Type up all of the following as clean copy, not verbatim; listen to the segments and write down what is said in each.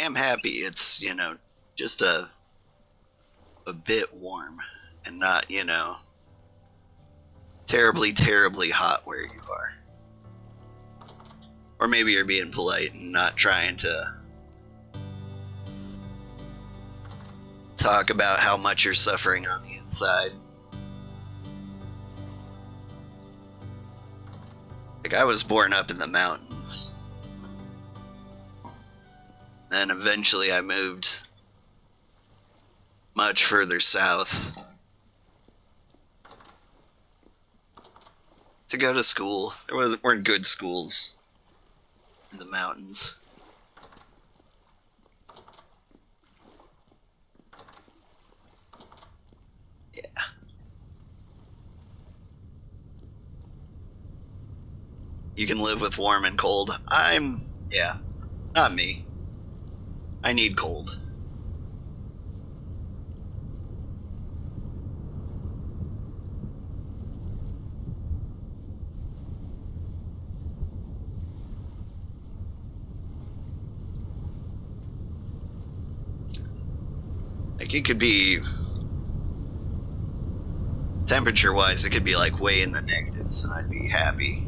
am happy it's, just a bit warm and not, terribly, terribly hot where you are. Or maybe you're being polite and not trying to talk about how much you're suffering on the inside. Like, I was born up in the mountains. Then eventually I moved much further south to go to school. There weren't good schools in the mountains. Yeah. You can live with warm and cold. Not me. I need cold. Like, it could be, temperature-wise, it could be like way in the negatives, and I'd be happy.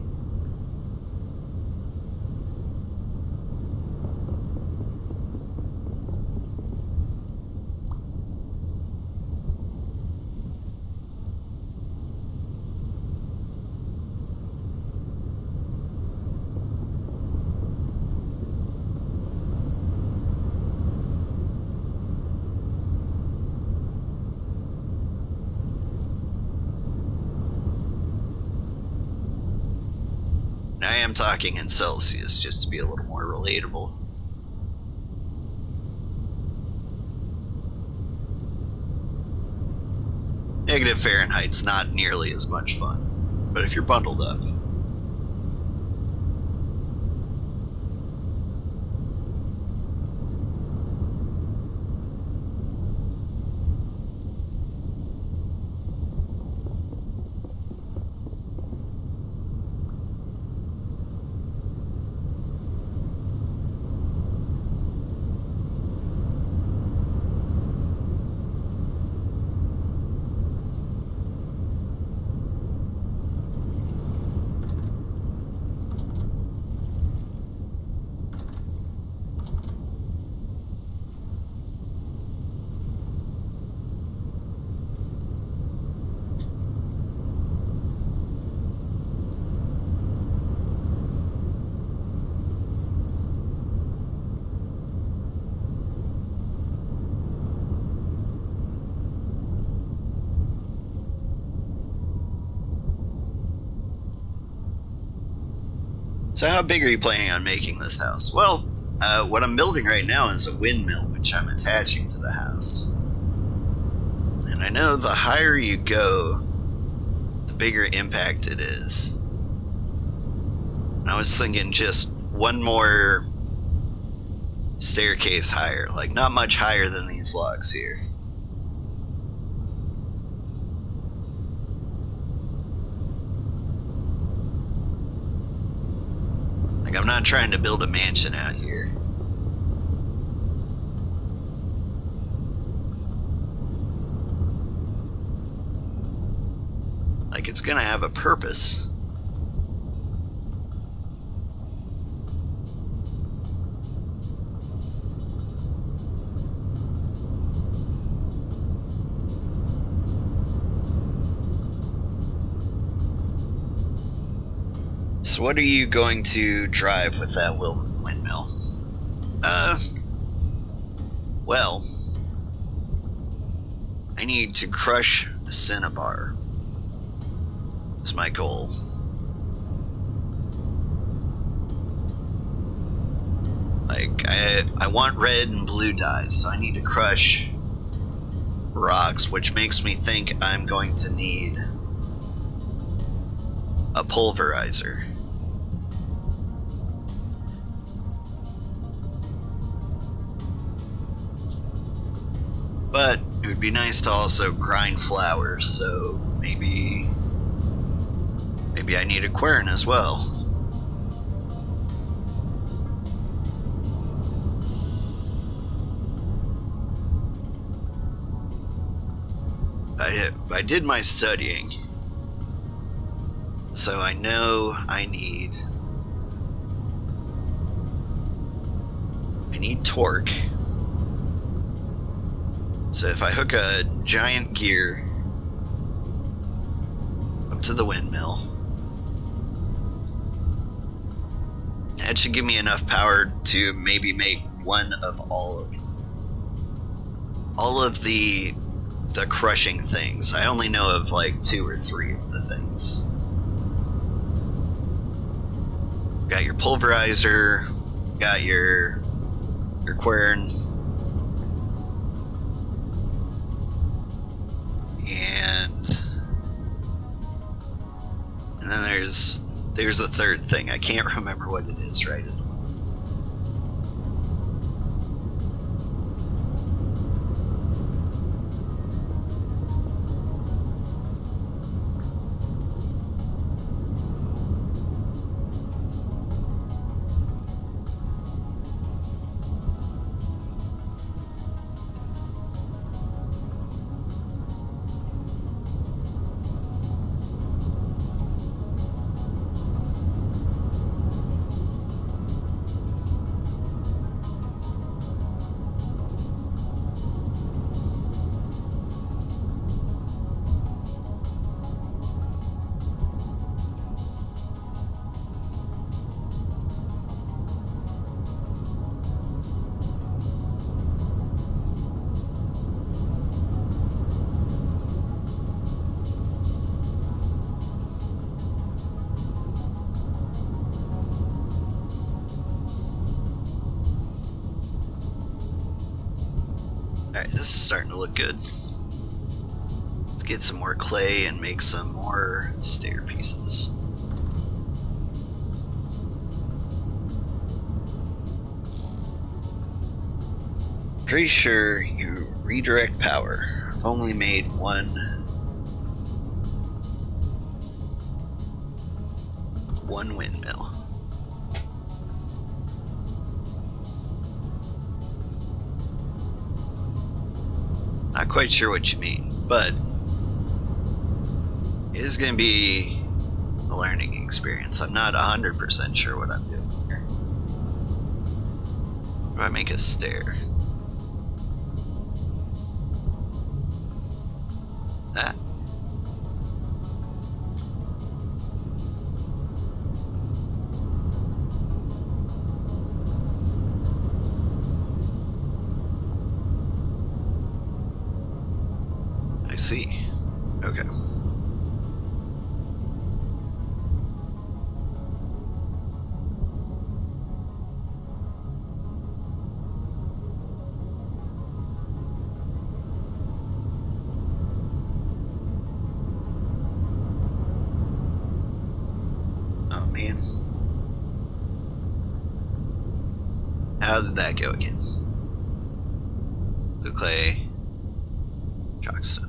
I am talking in Celsius just to be a little more relatable. Negative Fahrenheit's not nearly as much fun, but if you're bundled up. So how big are you planning on making this house? Well, what I'm building right now is a windmill, which I'm attaching to the house. And I know the higher you go, the bigger impact it is. And I was thinking just one more staircase higher, like not much higher than these logs here. Like, I'm not trying to build a mansion out here. Like, it's gonna have a purpose. So what are you going to drive with that windmill? Well, I need to crush a cinnabar. Is my goal. Like, I want red and blue dyes, so I need to crush rocks, which makes me think I'm going to need a pulverizer. But it would be nice to also grind flour, so maybe I need a quern as well. I did my studying, so I know I need torque. So if I hook a giant gear up to the windmill, that should give me enough power to maybe make one of all of the crushing things. I only know of like 2 or 3 of the things. Got your pulverizer, got your quern, and then there's a third thing. I can't remember what it is right at the moment. Alright, this is starting to look good. Let's get some more clay and make some more stair pieces. Pretty sure you redirect power. I've only made one windmill. Not quite sure what you mean, but it is going to be a learning experience. I'm not 100% sure what I'm doing here. How do I make a stair? That. I see. Okay. Oh man. How did that go again? Blue clay, chalkstone.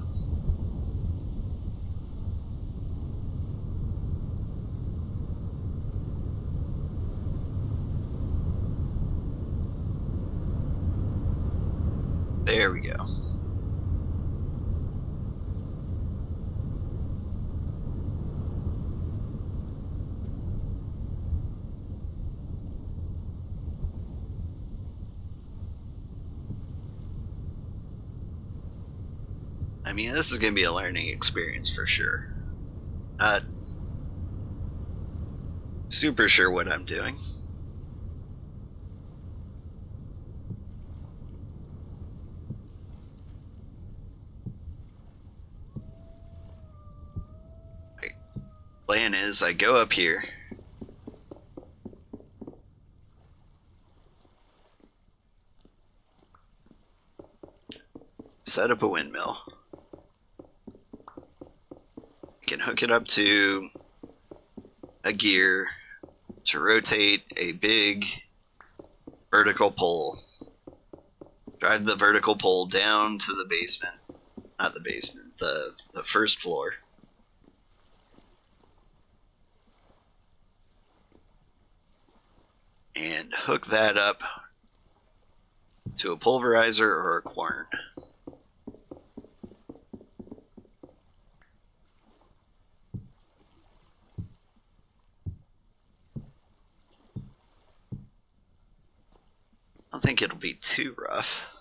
There we go. I mean, this is going to be a learning experience for sure. Not super sure what I'm doing. Right. Plan is I go up here. Set up a windmill. I can hook it up to a gear to rotate a big vertical pole. Drive the vertical pole down to the basement. Not the basement, the first floor. And hook that up to a pulverizer or a quern. think it'll be too rough.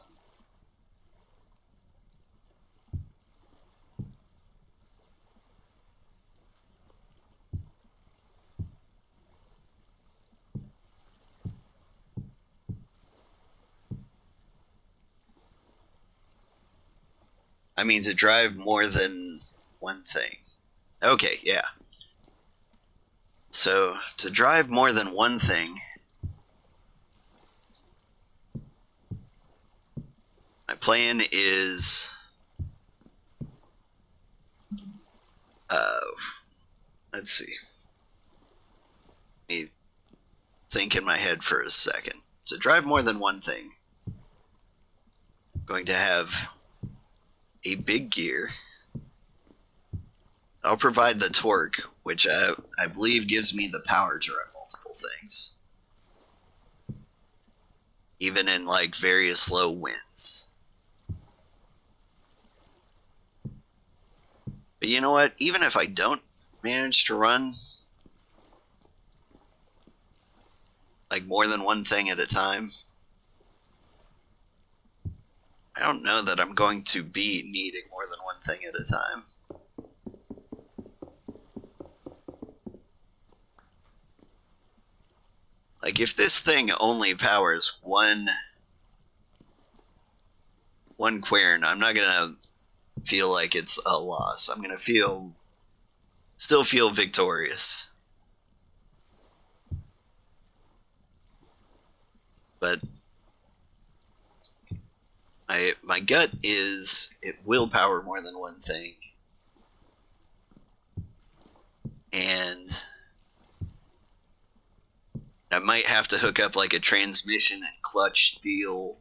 I mean, to drive more than one thing. Okay, yeah. So, to drive more than one thing, my plan is... let's see. Let me think in my head for a second. To drive more than one thing, I'm going to have a big gear. I'll provide the torque, which I believe gives me the power to run multiple things. Even in like various low winds. But you know what? Even if I don't manage to run like more than one thing at a time, I don't know that I'm going to be needing more than one thing at a time. Like, if this thing only powers one quern, I'm not gonna feel like it's a loss. I'm gonna still feel victorious. But my gut is it will power more than one thing. And I might have to hook up like a transmission and clutch deal.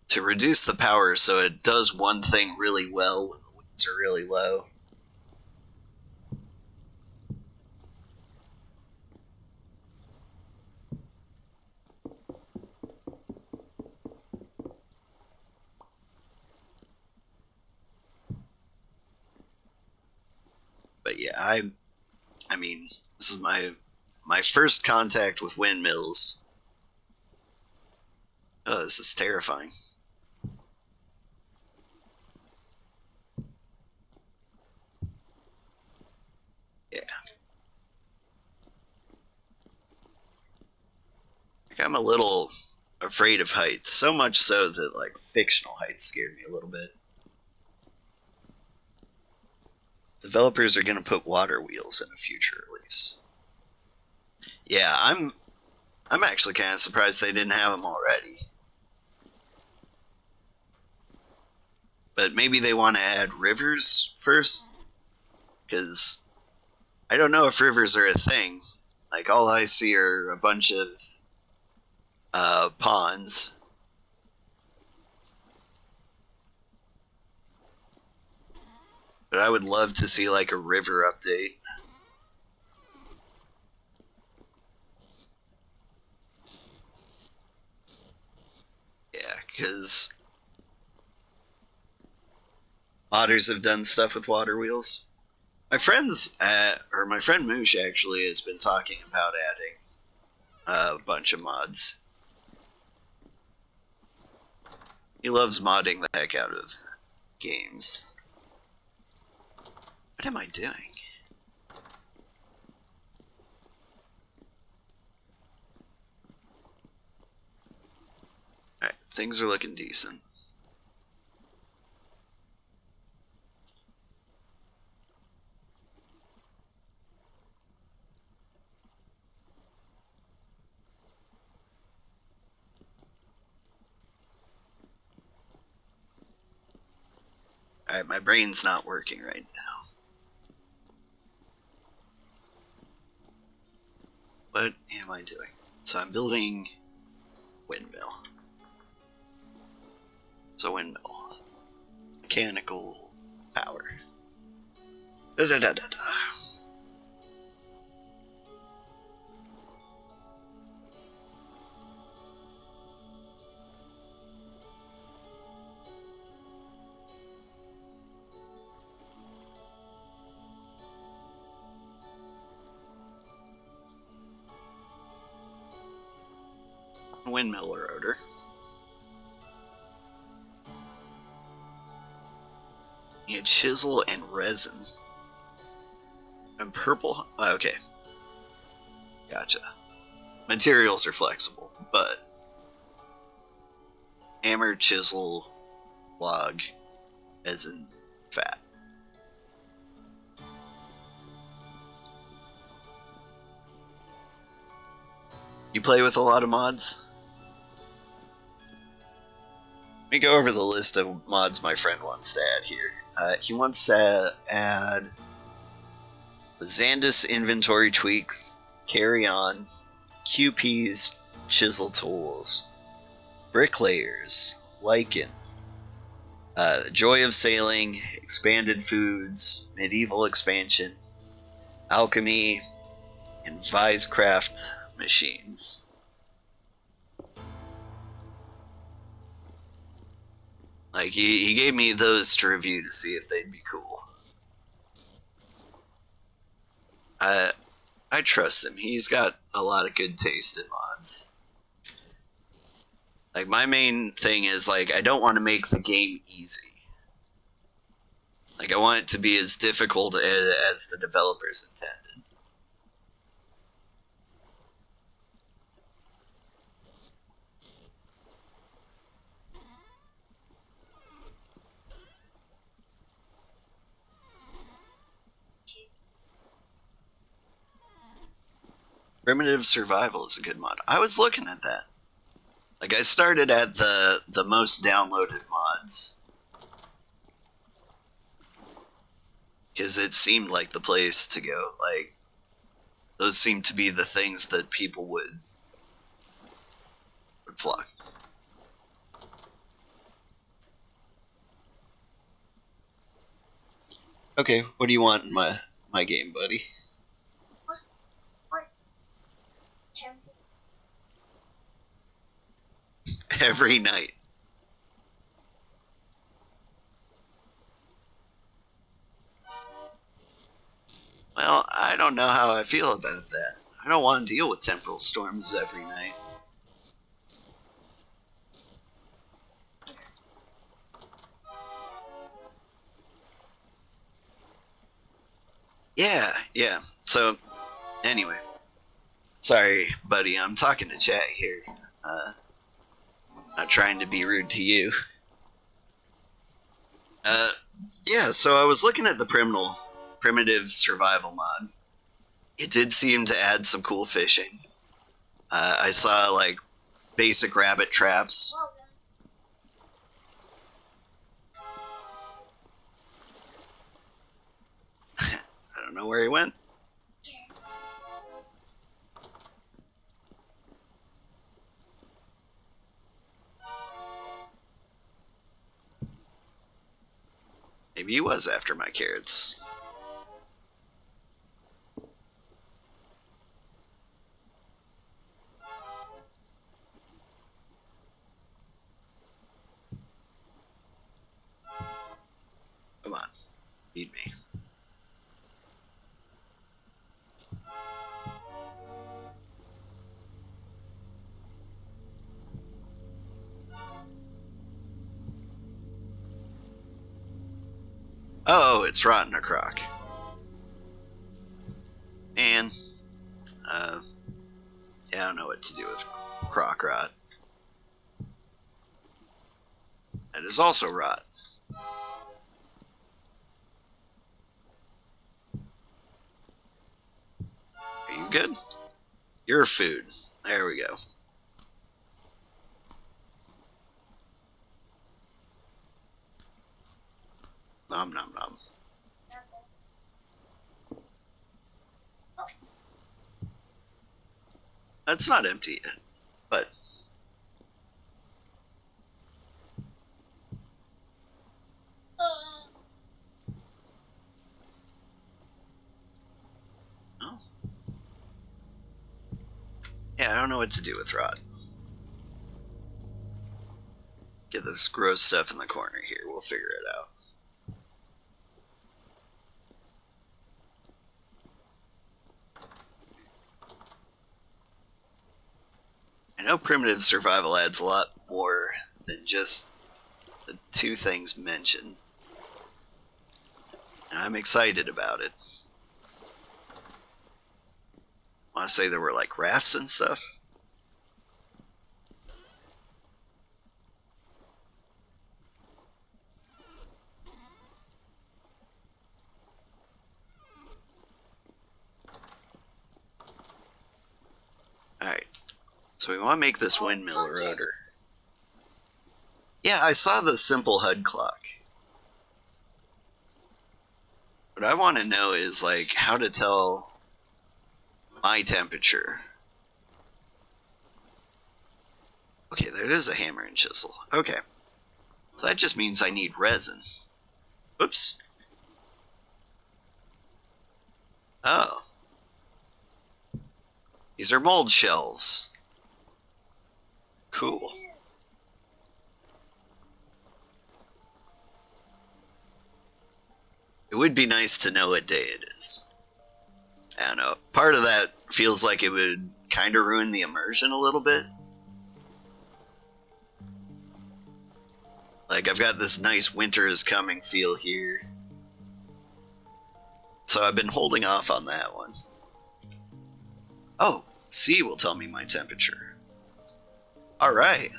To reduce the power so it does one thing really well when the winds are really low. But yeah, I mean, this is my first contact with windmills. Oh, this is terrifying. Yeah. Like, I'm a little afraid of heights, so much so that like fictional heights scared me a little bit. Developers are going to put water wheels in a future release. Yeah, I'm actually kind of surprised they didn't have them already. But maybe they want to add rivers first, because I don't know if rivers are a thing. Like, all I see are a bunch of ponds. But I would love to see like a river update. Yeah, because otters have done stuff with water wheels. My friend Moosh actually has been talking about adding a bunch of mods. He loves modding the heck out of games. What am I doing? Alright, things are looking decent. Alright, my brain's not working right now. What am I doing? So I'm building windmill. So windmill. Mechanical power. Da da da da da. Windmill rotor. Yeah, chisel and resin. And purple. Oh, okay. Gotcha. Materials are flexible, but hammer, chisel, log, resin, fat. You play with a lot of mods? Let me go over the list of mods my friend wants to add here. He wants to add the Xandus inventory tweaks, carry on, QPs, chisel tools, bricklayers, lichen, joy of sailing, expanded foods, medieval expansion, alchemy, and Visecraft machines. Like, he gave me those to review to see if they'd be cool. I trust him. He's got a lot of good taste in mods. Like, my main thing is, like, I don't want to make the game easy. Like, I want it to be as difficult as the developers intended. Primitive Survival is a good mod. I was looking at that. Like, I started at the most downloaded mods. Because it seemed like the place to go. Like, those seem to be the things that people would flock. Okay, what do you want in my game, buddy? Every night. Well, I don't know how I feel about that. I don't want to deal with temporal storms every night. Yeah. So, anyway. Sorry, buddy, I'm talking to chat here. Not trying to be rude to you. Yeah, so I was looking at the primitive survival mod. It did seem to add some cool fishing. I saw, like, basic rabbit traps. I don't know where he went. Maybe he was after my carrots. Come on, feed me. Oh, it's rotten a crock. And, yeah, I don't know what to do with crock rot. That is also rot. Are you good? Your food. There we go. Nom nom nom. That's not empty yet, but oh. Yeah, I don't know what to do with rot. Get this gross stuff in the corner here. We'll figure it out. know primitive survival adds a lot more than just the two things mentioned. And I'm excited about it. I want to say there were like rafts and stuff. Alright, so we want to make this windmill rotor. Yeah, I saw the simple HUD clock. What I want to know is like how to tell my temperature. Okay, there is a hammer and chisel. Okay, so that just means I need resin. Whoops. Oh. These are mold shelves. Cool. It would be nice to know what day it is. I don't know. Part of that feels like it would kind of ruin the immersion a little bit. Like, I've got this nice winter is coming feel here. So I've been holding off on that one. Oh, C will tell me my temperature. Alright.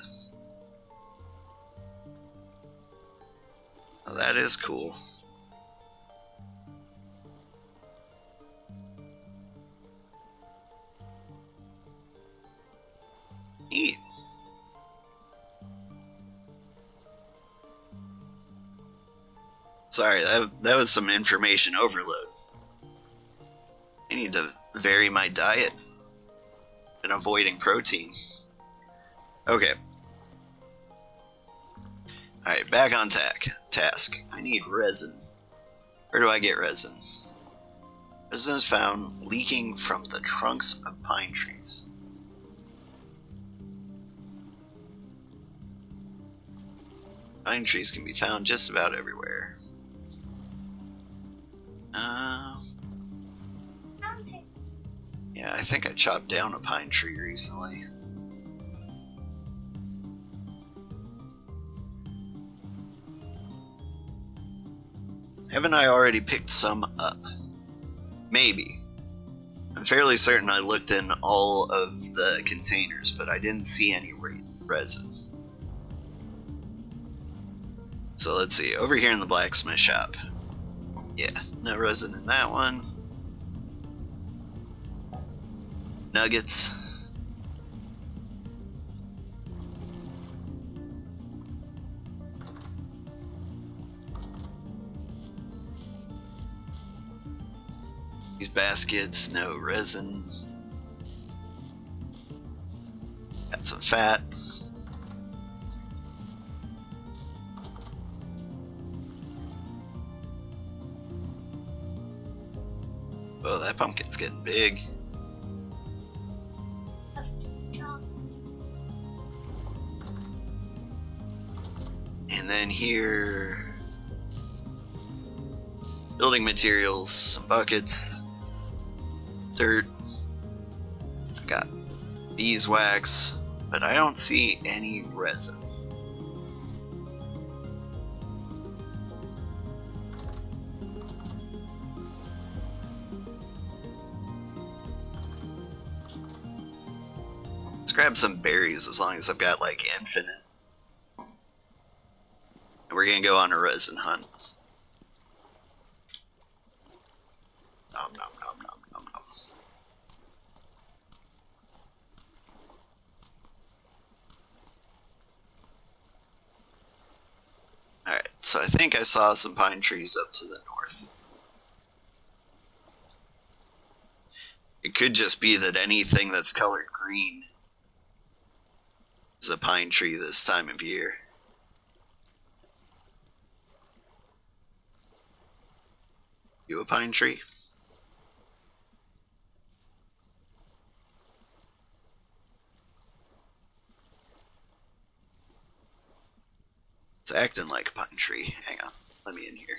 Well, that is cool. Neat. Sorry, that was some information overload. I need to vary my diet and avoiding protein. Okay. Alright, back on task. I need resin. Where do I get resin? Resin is found leaking from the trunks of pine trees. Pine trees can be found just about everywhere. Yeah, I think I chopped down a pine tree recently. Haven't I already picked some up? Maybe. I'm fairly certain I looked in all of the containers, but I didn't see any resin. So let's see, over here in the blacksmith shop. Yeah, no resin in that one. Nuggets. These baskets, no resin. Got some fat. Oh, that pumpkin's getting big. And then here, building materials, some buckets, dirt. I got beeswax, but I don't see any resin. Let's grab some berries as long as I've got like infinite. And we're gonna go on a resin hunt. Nom nom nom nom nom nom. Alright, so I think I saw some pine trees up to the north. It could just be that anything that's colored green is a pine tree this time of year. You a pine tree? It's acting like a pine tree. Hang on, let me in here.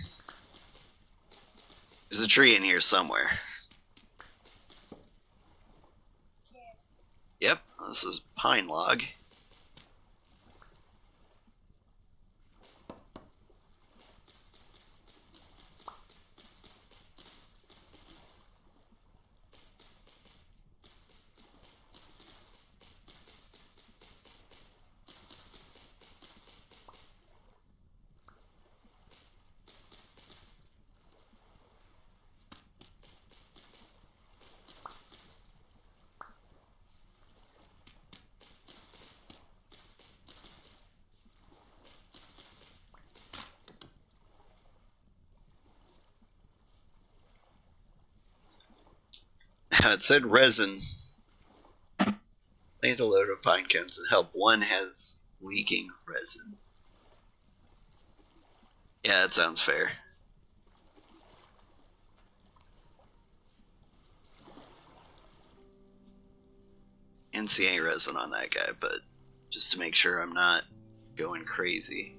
There's a tree in here somewhere. Yep, this is pine log. It said resin. Plant a load of pine cones and help one has leaking resin. Yeah, that sounds fair. NCA resin on that guy, but just to make sure I'm not going crazy.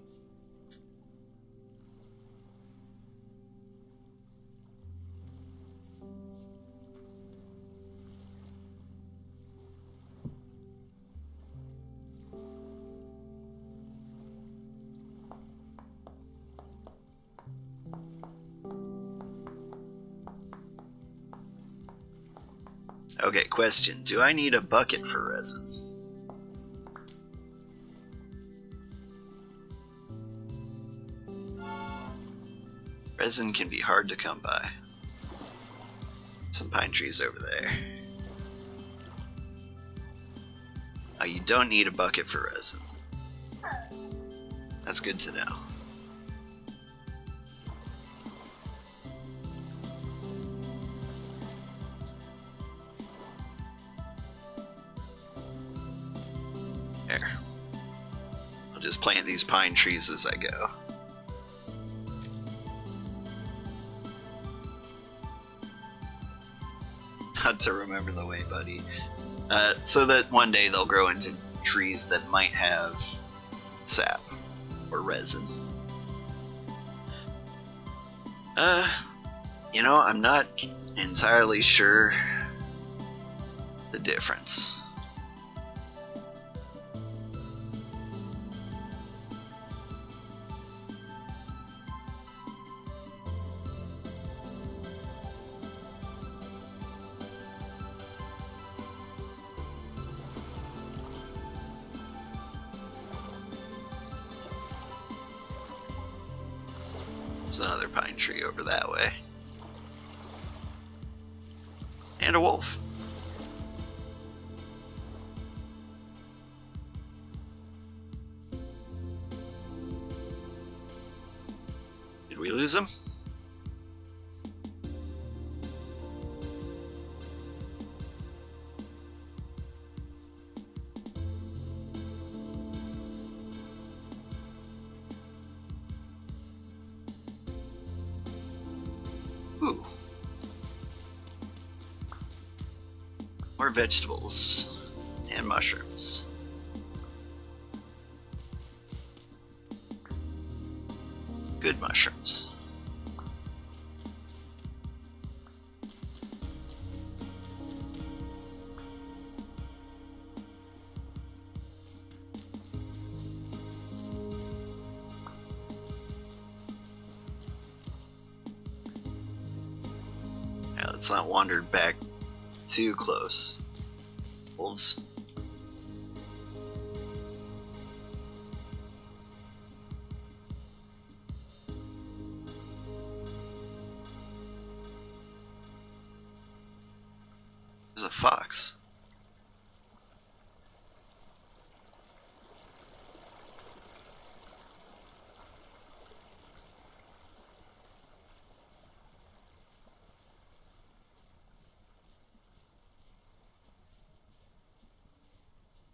Okay, question. Do I need a bucket for resin? Resin can be hard to come by. Some pine trees over there. Oh, you don't need a bucket for resin. That's good to know. There. I'll just plant these pine trees as I go. Not to remember the way, buddy. So that one day they'll grow into trees that might have sap or resin. You know, I'm not entirely sure the difference. There's another pine tree over that way. And a wolf. Did we lose him? Ooh. More vegetables and mushrooms. Good mushrooms. Yeah, let's not wander back too close. Wolves. There's a fox.